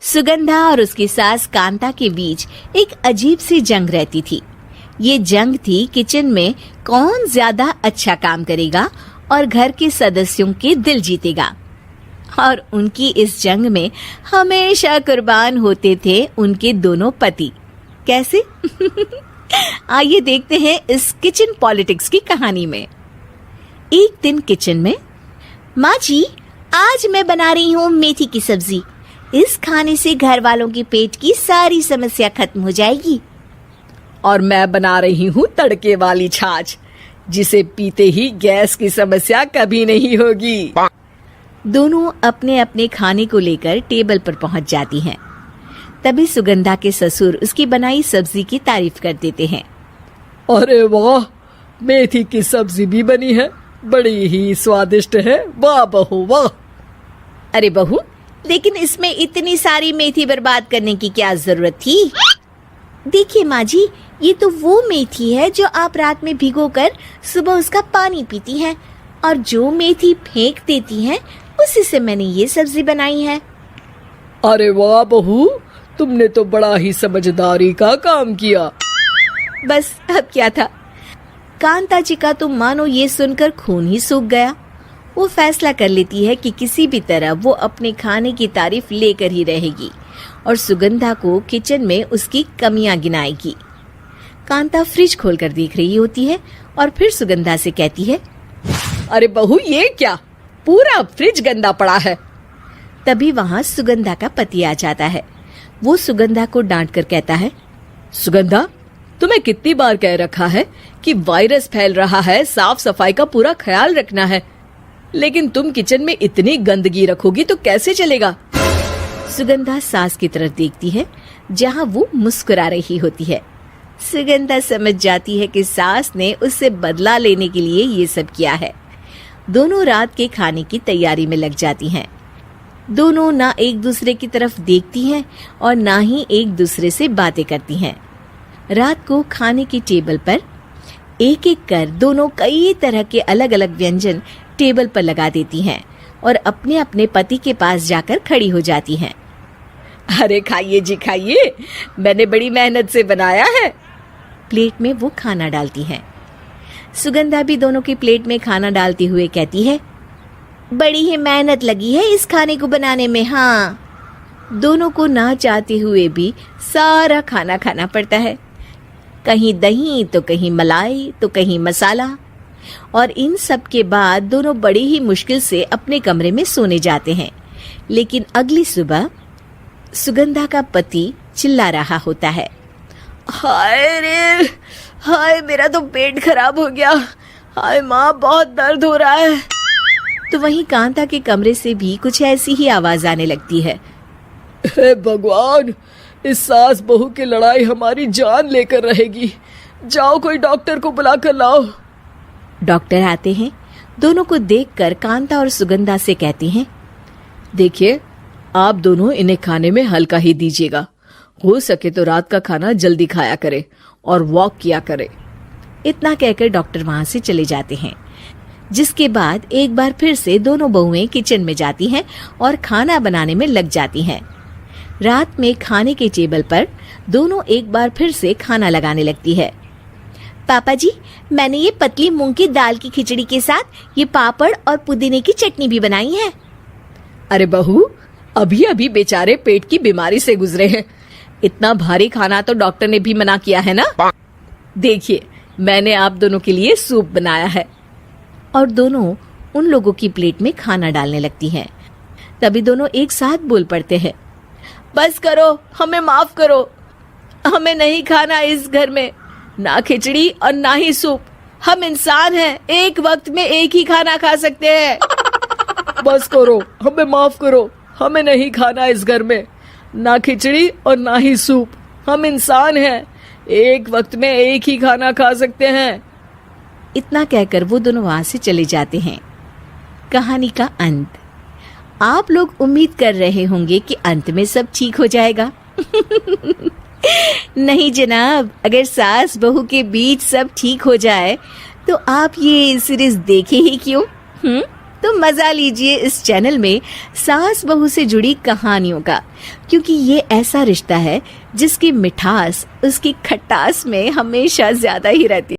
सुगंधा और उसकी सास कांता के बीच एक अजीब सी जंग रहती थी। ये जंग थी किचन में कौन ज्यादा अच्छा काम करेगा और घर के सदस्यों के दिल जीतेगा। और उनकी इस जंग में हमेशा कुर्बान होते थे उनके दोनों पति। कैसे? आइए देखते हैं इस किचन पॉलिटिक्स की कहानी में। एक दिन किचन में, माँ जी, आज मैं बना रही हूँ मेथी की सब्जी। इस खाने से घर वालों के पेट की सारी समस्या खत्म हो जाएगी। और मैं बना रही हूँ तड़के वाली छाछ, जिसे पीते ही गैस की समस्या कभी नहीं होगी। दोनों अपने अपने खाने को लेकर टेबल पर पहुंच जाती हैं। तभी सुगंधा के ससुर उसकी बनाई सब्जी की तारीफ कर देते हैं। अरे वाह, मेथी की सब्जी भी बनी है, बड़ी ही स्वादिष्ट है। वाह बहू वाह। अरे बहू, लेकिन इसमें इतनी सारी मेथी बर्बाद करने की क्या जरूरत थी? देखिए माँ जी, ये तो वो मेथी है जो आप रात में भिगोकर सुबह उसका पानी पीती हैं, और जो मेथी फेंक देती हैं उसी से मैंने ये सब्जी बनाई है। अरे वाह बहू, तुमने तो बड़ा ही समझदारी का काम किया। बस अब क्या था, कांता जी का तो मानो ये सुनकर खून ही सूख गया। वो फैसला कर लेती है कि किसी भी तरह वो अपने खाने की तारीफ लेकर ही रहेगी और सुगंधा को किचन में उसकी कमियां गिनाएगी। कांता फ्रिज खोलकर देख रही होती है और फिर सुगंधा से कहती है, अरे बहू, ये क्या, पूरा फ्रिज गंदा पड़ा है। तभी वहाँ सुगंधा का पति आ जाता है। वो सुगंधा को डांट कर कहता है, सुगंधा, तुम्हें कितनी बार कह रखा है कि वायरस फैल रहा है, साफ सफाई का पूरा ख्याल रखना है, लेकिन तुम किचन में इतनी गंदगी रखोगी तो कैसे चलेगा। सुगंधा सास की तरफ देखती है जहाँ वो मुस्कुरा रही होती है। सुगंधा समझ जाती है कि सास ने उससे बदला लेने के लिए ये सब किया है। दोनों रात के खाने की तैयारी में लग जाती हैं। दोनों ना एक दूसरे की तरफ देखती हैं और ना ही एक दूसरे से बातें करती हैं। रात को खाने की टेबल पर एक एक कर दोनों कई तरह के अलग अलग व्यंजन टेबल पर लगा देती हैं और अपने अपने पति के पास जाकर खड़ी हो जाती हैं। अरे खाइए जी खाइए, मैंने बड़ी मेहनत से बनाया है। प्लेट में वो खाना डालती हैं। सुगंधा भी दोनों की प्लेट में खाना डालते हुए कहती है, बड़ी ही मेहनत लगी है इस खाने को बनाने में। हाँ, दोनों को ना चाहते हुए भी सारा खाना खाना पड़ता है। कहीं दही तो कहीं मलाई तो कहीं मसाला। और इन सब के बाद दोनों बड़ी ही मुश्किल से अपने कमरे में सोने जाते हैं। लेकिन अगली सुबह सुगंधा का पति चिल्ला रहा होता है, हाय रे हाय, मेरा तो पेट खराब हो गया। हाय माँ, बहुत दर्द हो रहा है। तो वहीं कांता के कमरे से भी कुछ ऐसी ही आवाज आने लगती है। हे भगवान, इस सास बहू की लड़ाई हमारी जान लेकर रहेगी। जाओ कोई डॉक्टर को बुला कर लाओ। डॉक्टर आते हैं। दोनों को देखकर कांता और सुगंधा से कहती हैं, देखिए, आप दोनों इन्हें खाने में हल्का ही दीजिएगा। हो सके तो रात का खाना जल्दी खाया करे और वॉक किया करे। इतना कहकर डॉक्टर वहां से चले जाते हैं। जिसके बाद एक बार फिर से दोनों बहुएं किचन में जाती हैं और खाना बनाने में लग जाती हैं। रात में खाने के टेबल पर दोनों एक बार फिर से खाना लगाने लगती है। पापा जी, मैंने ये पतली मूंग की दाल की खिचड़ी के साथ ये पापड़ और पुदीने की चटनी भी बनाई है। अरे बहू, अभी अभी बेचारे पेट की बीमारी से गुजरे हैं। इतना भारी खाना तो डॉक्टर ने भी मना किया है ना। देखिए, मैंने आप दोनों के लिए सूप बनाया है। और दोनों उन लोगों की प्लेट में खाना डालने लगती हैं। तभी दोनों एक साथ बोल पड़ते हैं, बस करो, हमें माफ करो। हमें नहीं खाना इस घर में, ना खिचड़ी और ना ही सूप। हम इंसान हैं, एक वक्त में एक ही खाना खा सकते हैं। बस करो, हमें माफ करो। हमें नहीं खाना इस घर में, ना खिचड़ी और ना ही सूप। हम इंसान हैं, एक वक्त में एक ही खाना खा सकते हैं। इतना कहकर वो दोनों वहां से चले जाते हैं। कहानी का अंत। आप लोग उम्मीद कर रहे होंगे कि अंत में सब ठीक हो जाएगा। नहीं जनाब, अगर सास बहू के बीच सब ठीक हो जाए तो आप ये सीरीज देखे ही क्यों? तो मजा लीजिए इस चैनल में सास बहू से जुड़ी कहानियों का, क्योंकि ये ऐसा रिश्ता है जिसकी मिठास उसकी खटास में हमेशा ज्यादा ही रहती है।